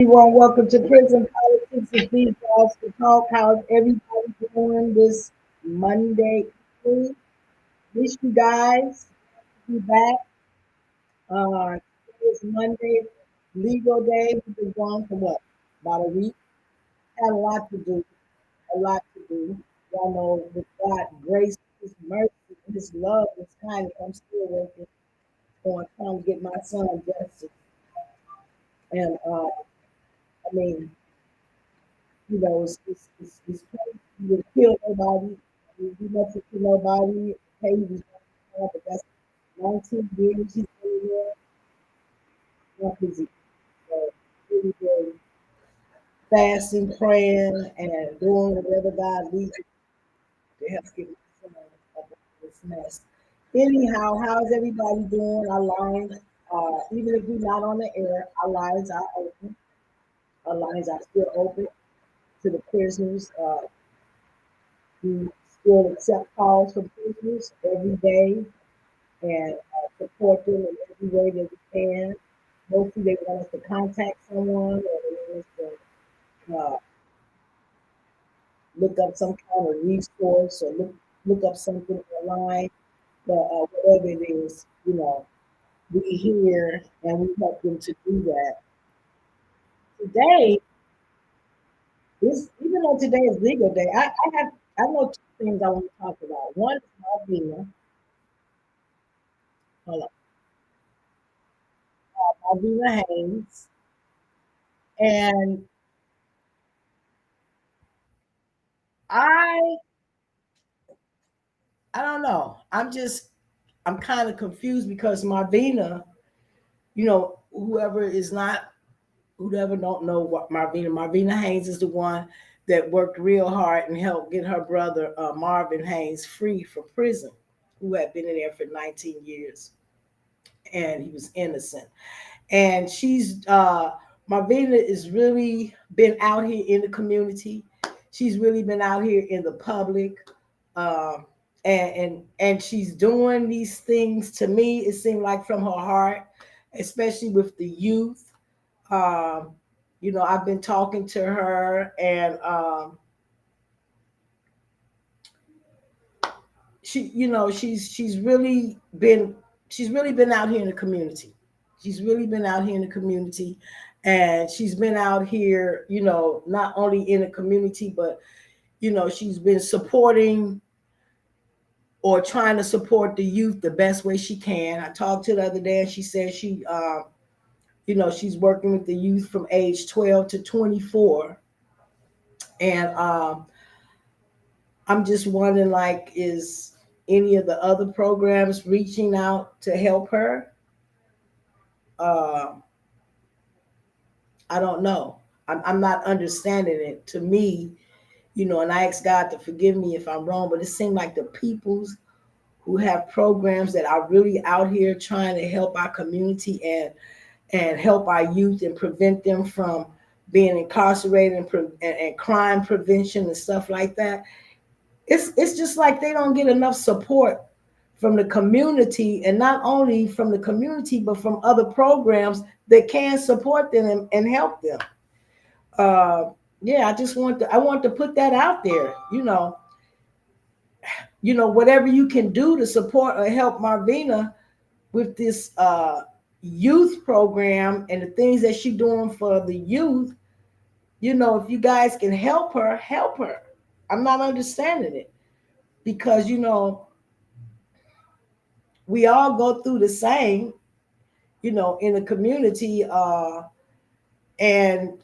Everyone, welcome to Prison Politics with these guys to talk. How's everybody doing this Monday evening? Wish you guys to be back. It's Monday, legal day. We've been gone for what? About a week. Had a lot to do. A lot to do. Y'all know with God, grace, His mercy, His love, His kindness. I'm still working on trying to get my son justice. And I mean, it's crazy. He didn't kill nobody. He never killed nobody. Hey, he was but that's 19 years he's been there. Not busy. So, really been fasting, praying, and doing whatever God leads you to help get my son out of this mess. Anyhow, how's everybody doing? Our lines, even if we're not on the air, our lines are open. Our lines are still open to the prisoners. We still accept calls from prisoners every day and support them in every way that we can. Mostly they want us to contact someone or they want us to look up some kind of resource or look up something online. But whatever it is, we hear and we help them to do that. Today, even though today is legal day, I know two things I want to talk about. One is Malvina. Hold on. Malvina Haynes. And I I don't know. I'm kind of confused because Marvina, whoever don't know what Marvina Haynes is the one that worked real hard and helped get her brother Marvin Haynes free from prison, who had been in there for 19 years and he was innocent. And she's Marvina has really been out here in the community. She's really been out here in the public. Um, and she's doing these things to me. It seemed like from her heart, especially with the youth. Um, I've been talking to her, and she's really been out here in the community. She's really been out here in the community, and she's been out here, not only in the community, but she's been supporting or trying to support the youth the best way she can. I talked to her the other day, and she said she's working with the youth from age 12 to 24, and I'm just wondering, like, is any of the other programs reaching out to help her? Uh, I don't know. I'm not understanding it. To me, and I ask God to forgive me if I'm wrong, but it seemed like the peoples who have programs that are really out here trying to help our community and help our youth and prevent them from being incarcerated and crime prevention and stuff like that. It's just like they don't get enough support from the community, and not only from the community but from other programs that can support them and help them. uh yeah, I want to put that out there. Whatever you can do to support or help Marvina with this youth program and the things that she's doing for the youth. If you guys can help her, help her. I'm not understanding it because we all go through the same, in the community, and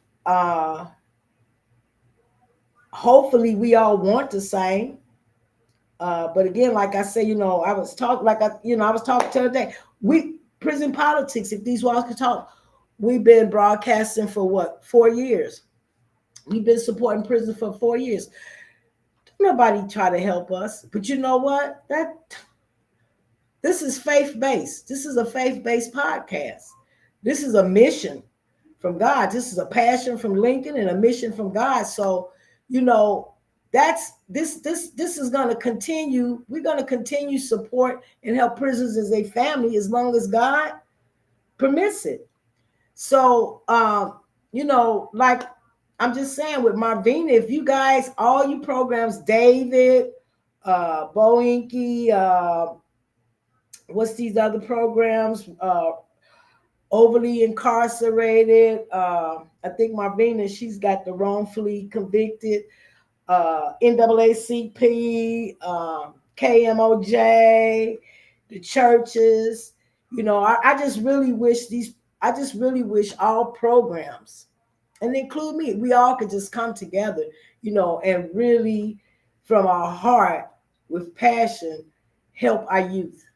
hopefully we all want the same. But again, like I say, I was talking to her today. We prison politics. If these walls could talk, we've been broadcasting for what, 4 years. We've been supporting prison for 4 years. Nobody try to help us, but you know what? This is faith based. This is a faith based podcast. This is a mission from God. This is a passion from Lincoln and a mission from God. So, you know, that's this is going to continue. We're going to continue support and help prisoners as a family as long as God permits it. So, like I'm just saying with Marvina, if you guys, all you programs, David, Boinky, what's these other programs? Overly incarcerated. I think Marvina, she's got the wrongfully convicted. NAACP, KMOJ, the churches. I just really wish I just really wish all programs, and include me, we all could just come together, and really, from our heart, with passion, help our youth,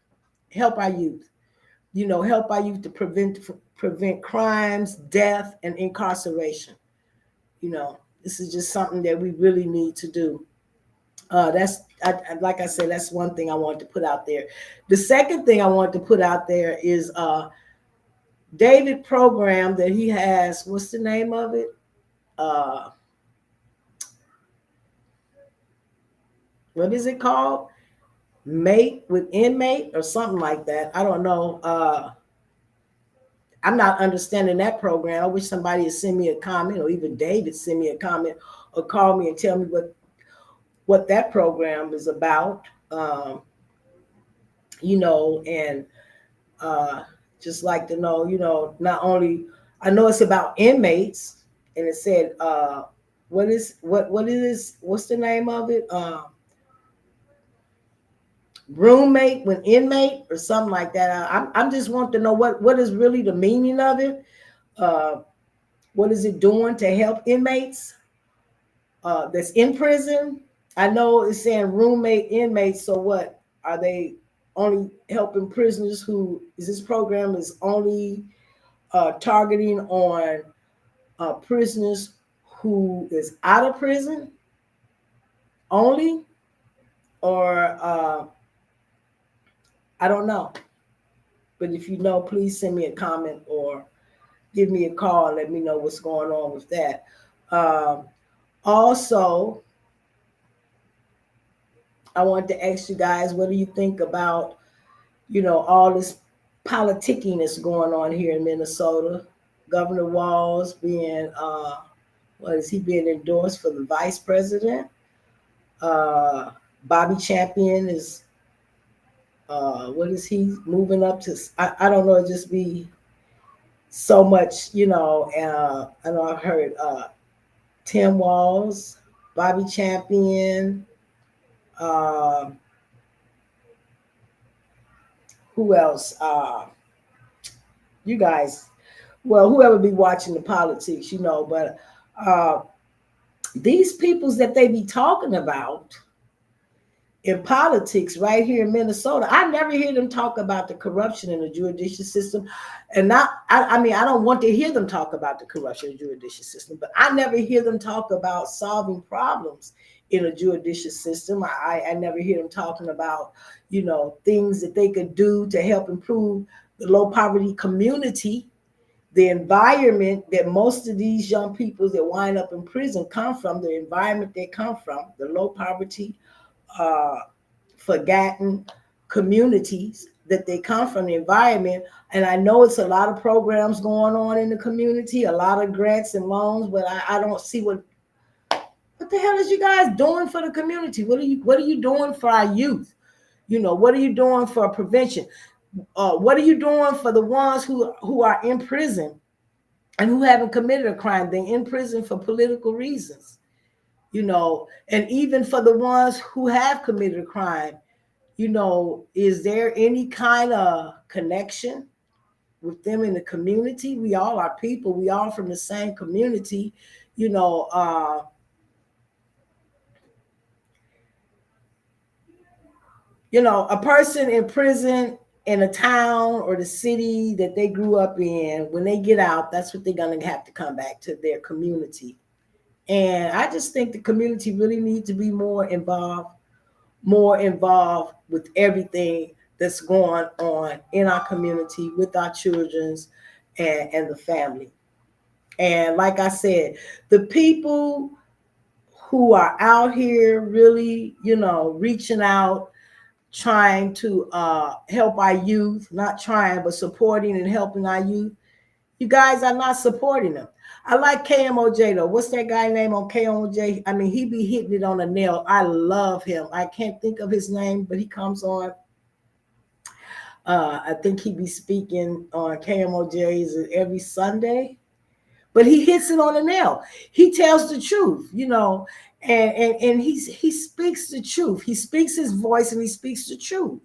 help our youth, help our youth to prevent crimes, death, and incarceration. This is just something that we really need to do. Like I said, that's one thing I want to put out there. The second thing I want to put out there is David program that he has. What's the name of it? Uh, what is it called? Mate with inmate or something like that. I don't know. I'm not understanding that program. I wish somebody would send me a comment, or even David send me a comment, or call me and tell me what that program is about. And uh, just like to know, not only I know it's about inmates, and it said, what's the name of it? Roommate with inmate or something like that. I'm just want to know what is really the meaning of it. Uh, what is it doing to help inmates that's in prison? I know it's saying roommate inmates. So what are they only helping prisoners who is this program is only targeting on prisoners who is out of prison only, or I don't know. But if you know, please send me a comment or give me a call and let me know what's going on with that. Um, Also, I want to ask you guys, what do you think about, all this politicking that's going on here in Minnesota? Governor Walz being, what is he being endorsed for the vice president? Uh, Bobby Champion is, what is he moving up to? I don't know, it just be so much, I know I've heard Tim Walz, Bobby Champion, uh, who else? You guys, well, whoever be watching the politics, but uh, these peoples that they be talking about in politics right here in Minnesota, I never hear them talk about the corruption in the judicial system. And not, I mean, I don't want to hear them talk about the corruption in the judicial system, but I never hear them talk about solving problems in a judicial system. I never hear them talking about, things that they could do to help improve the low poverty community, the environment that most of these young people that wind up in prison come from, the environment they come from, the low poverty, uh, forgotten communities that they come from, the environment. And I know it's a lot of programs going on in the community, a lot of grants and loans, but I don't see what the hell is you guys doing for the community? What are you doing for our youth? What are you doing for prevention? What are you doing for the ones who are in prison and who haven't committed a crime? They're in prison for political reasons, and even for the ones who have committed a crime, is there any kind of connection with them in the community? We all are people. We all from the same community, you know. A person in prison in a town or the city that they grew up in, when they get out, that's what they're gonna have to come back to their community. And I just think the community really needs to be more involved with everything that's going on in our community with our children's and the family. And like I said, the people who are out here really, reaching out, trying to help our youth, not trying, but supporting and helping our youth, you guys are not supporting them. I like KMOJ though. What's that guy name on KMOJ? I mean, he be hitting it on the nail. I love him. I can't think of his name, but he comes on. I think he be speaking on KMOJ's every Sunday, but he hits it on the nail. He tells the truth, and he speaks the truth. He speaks his voice and he speaks the truth.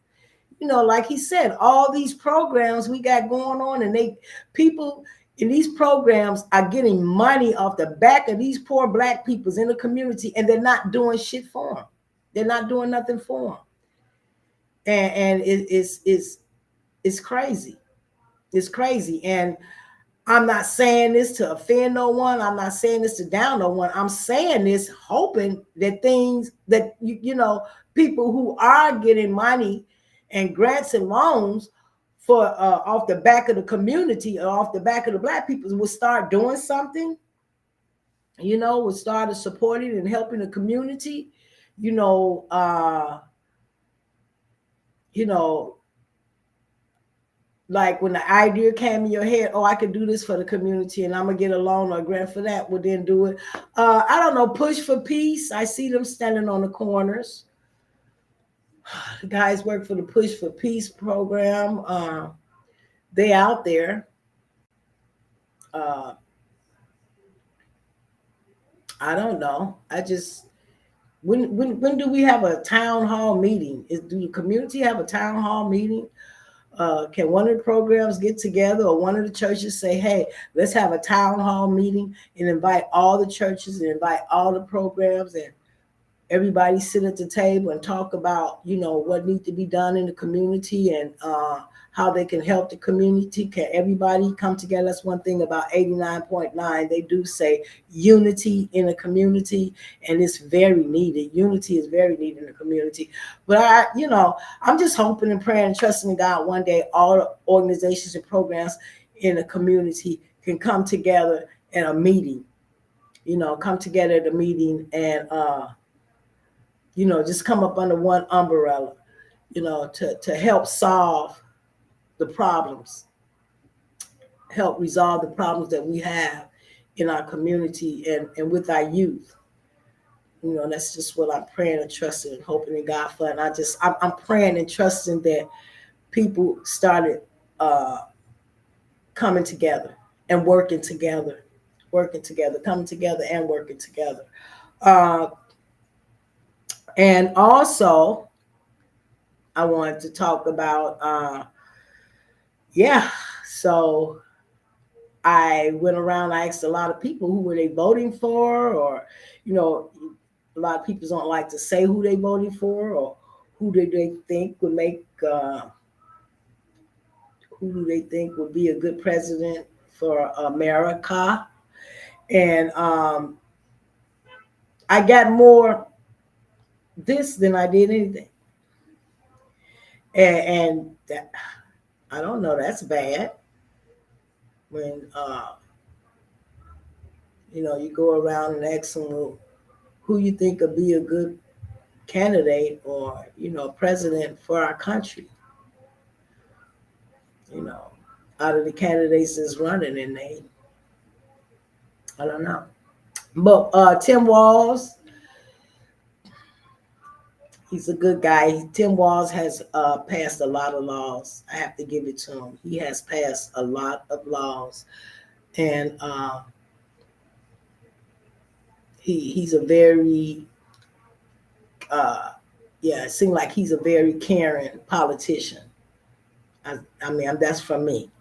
Like he said, all these programs we got going on, and people in these programs are getting money off the back of these poor black peoples in the community, and they're not doing shit for them. They're not doing nothing for them, and it's crazy. It's crazy, and I'm not saying this to offend no one. I'm not saying this to down no one. I'm saying this hoping that things that people who are getting money and grants and loans for off the back of the community or off the back of the black people will start doing something. Will start supporting and helping the community. You know, uh, you know, like when the idea came in your head, oh, I could do this for the community and I'm gonna get a loan or a grant for that, well then do it. I don't know, Push for Peace. I see them standing on the corners. The guys work for the Push for Peace program. They out there. Uh, I don't know. I just when do we have a town hall meeting? Do the community have a town hall meeting? Can one of the programs get together or one of the churches say, hey, let's have a town hall meeting and invite all the churches and invite all the programs and everybody sit at the table and talk about, what needs to be done in the community and how they can help the community. Can everybody come together? That's one thing about 89.9. They do say unity in a community, and it's very needed. Unity is very needed in the community. But I'm just hoping and praying and trusting in God one day all organizations and programs in the community can come together in a meeting, come together at a meeting and just come up under one umbrella, to help solve the problems, help resolve the problems that we have in our community and with our youth. That's just what I'm praying and trusting and hoping in God for. And I'm praying and trusting that people started coming together and working together, coming together and working together. And also, I wanted to talk about, so I went around, I asked a lot of people who were they voting for, or, a lot of people don't like to say who they voting for or who do they think would make, who do they think would be a good president for America. And I got more this than I did anything. And that, I don't know, that's bad. When, you go around and ask them, well, who you think would be a good candidate or, president for our country. Out of the candidates that's running, and I don't know. But Tim Walz, he's a good guy. Tim Walz has passed a lot of laws. I have to give it to him. He has passed a lot of laws, and he's a very it seems like he's a very caring politician. I mean, that's from me.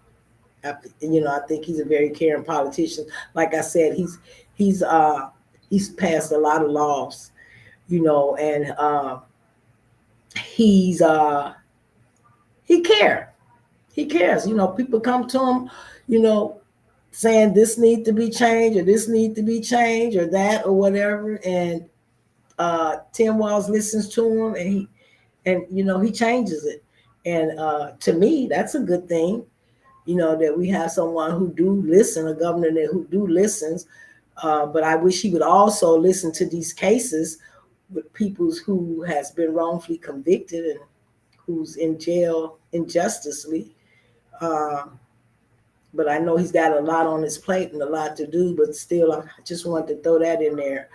I think he's a very caring politician. Like I said, he's passed a lot of laws, and he cares. He cares. People come to him, saying this need to be changed or this need to be changed or that or whatever, and Tim Walz listens to him and he changes it. And to me, that's a good thing. That we have someone who do listen, a governor who do listens. But I wish he would also listen to these cases with people who has been wrongfully convicted and who's in jail injusticely. but I know he's got a lot on his plate and a lot to do. But still, I just wanted to throw that in there.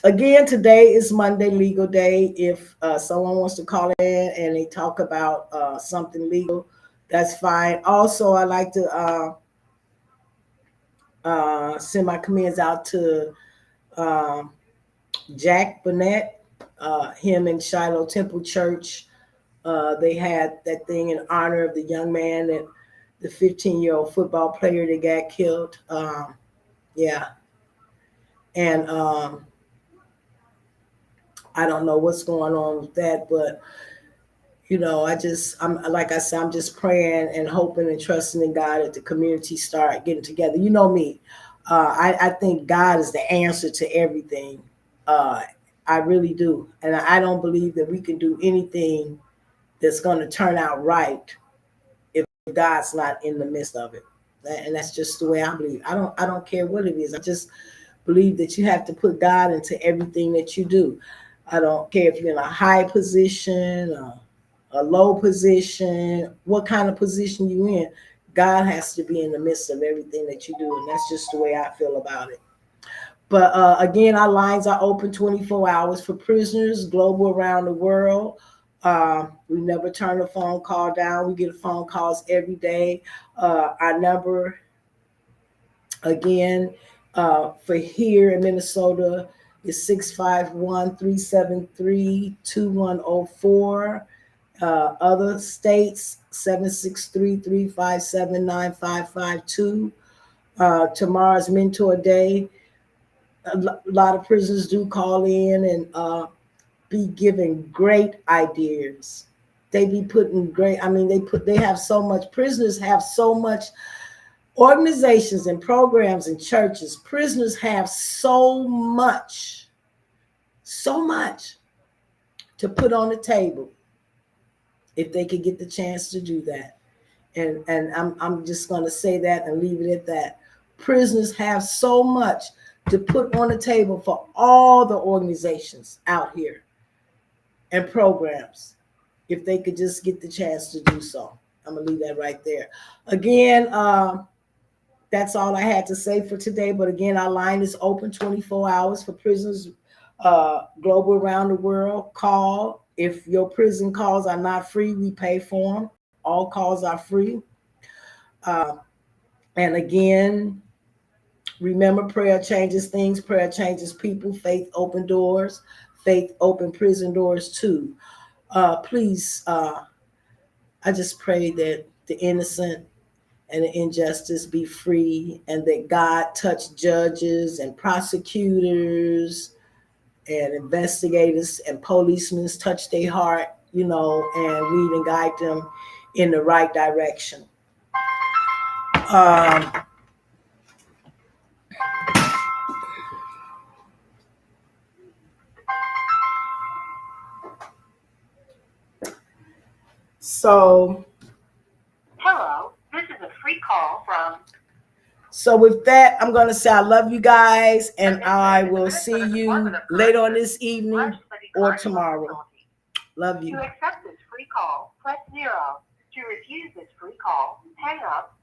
Again, today is Monday, legal day. If someone wants to call in and they talk about something legal, that's fine. Also, I like to send my comments out to uh, Jack Burnett, him and Shiloh Temple Church. They had that thing in honor of the young man, that the 15-year-old football player that got killed. Yeah, and I don't know what's going on with that, but I'm like I said, I'm just praying and hoping and trusting in God that the community start getting together. You know me, I think God is the answer to everything. Uh, I really do, and I don't believe that we can do anything that's going to turn out right if God's not in the midst of it. And that's just the way I believe. I don't care what it is. I just believe that you have to put God into everything that you do. I don't care if you're in a high position, a low position, what kind of position you in. God has to be in the midst of everything that you do, and that's just the way I feel about it. But again, our lines are open 24 hours for prisoners global around the world. We never turn a phone call down. We get phone calls every day. Our number, again, for here in Minnesota is 651-373-2104. Other states, 763-357-9552. Tomorrow's Mentor Day. A lot of prisoners do call in and be giving great ideas. They be putting great. I mean, they have so much. Prisoners have so much. Organizations and programs and churches. Prisoners have so much to put on the table if they could get the chance to do that. And I'm just going to say that and leave it at that. Prisoners have so much to put on the table for all the organizations out here and programs if they could just get the chance to do so. I'm gonna leave that right there. Again, that's all I had to say for today. But again, our line is open 24 hours for prisoners global around the world. Call. If your prison calls are not free, we pay for them. All calls are free. Uh, and again, remember, prayer changes things. Prayer changes people. Faith open doors. Faith open prison doors too. Please, I just pray that the innocent and the injustice be free, and that God touch judges and prosecutors and investigators and policemen, touch their heart, and lead and guide them in the right direction. Um, so Hello, this is a free call from. So with that, I'm going to say I love you guys, and I will see you later on this evening or tomorrow. Love you. To accept this free call, press 0. To refuse this free call, hang up